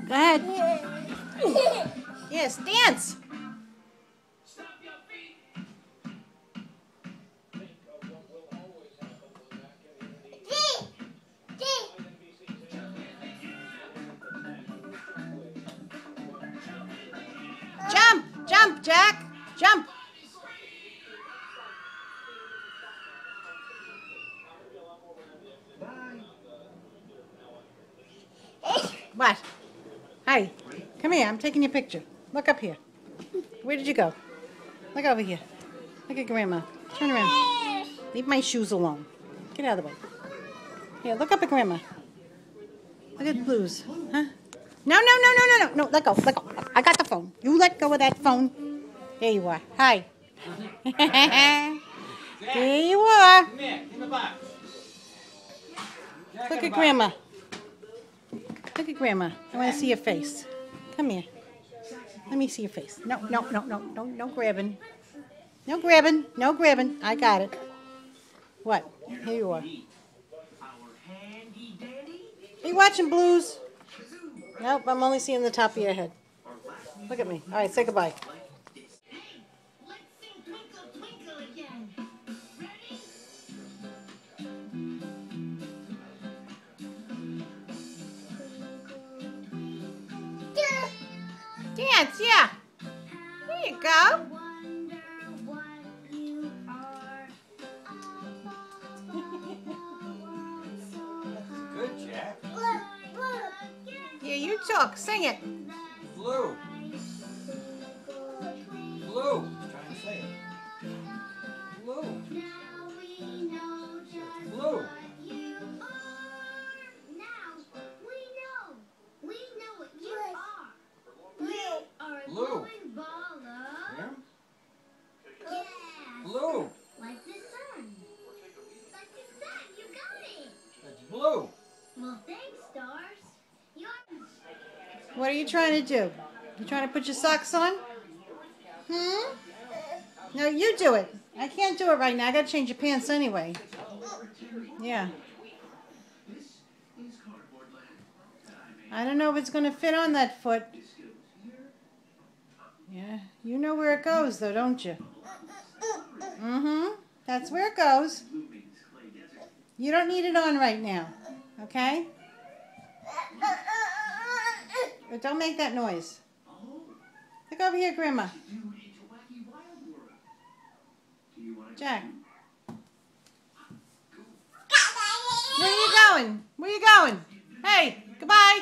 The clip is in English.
Go ahead. Yes, dance. Jump, jump, Jack, jump. What? Hi, come here. I'm taking your picture. Look up here. Where did you go? Look over here. Look at Grandma. Turn around. Leave my shoes alone. Get out of the way. Here, look up at Grandma. Look at Blues. Huh? No, no, no, no, no, no. No, let go. Let go. I got the phone. You let go of that phone. There you are. Hi. There you are. Come here, in the box. Look at Grandma. Look at Grandma. I want to see your face. Come here. Let me see your face. No, no, no, no, no, no grabbing. No grabbing. No grabbing. I got it. What? Here you are. Are you watching Blues? Nope, I'm only seeing the top of your head. Look at me. All right, say goodbye. Dance, yeah. There you go. Good, Jack. Yeah, you talk. Sing it. Blue. Blue. He's trying to say it. Blue. Blue. Blue. Yeah? Blue. Like the sun. Like the sun, you got it. That's blue. Well, thanks, stars. What are you trying to do? You trying to put your socks on? Hmm? No, you do it. I can't do it right now. I got to change your pants anyway. Yeah. I don't know if it's going to fit on that foot. Yeah. You know where it goes, though, don't you? Mm-hmm. That's where it goes. You don't need it on right now. Okay? But don't make that noise. Look over here, Grandma. Jack. Where are you going? Where are you going? Hey, goodbye.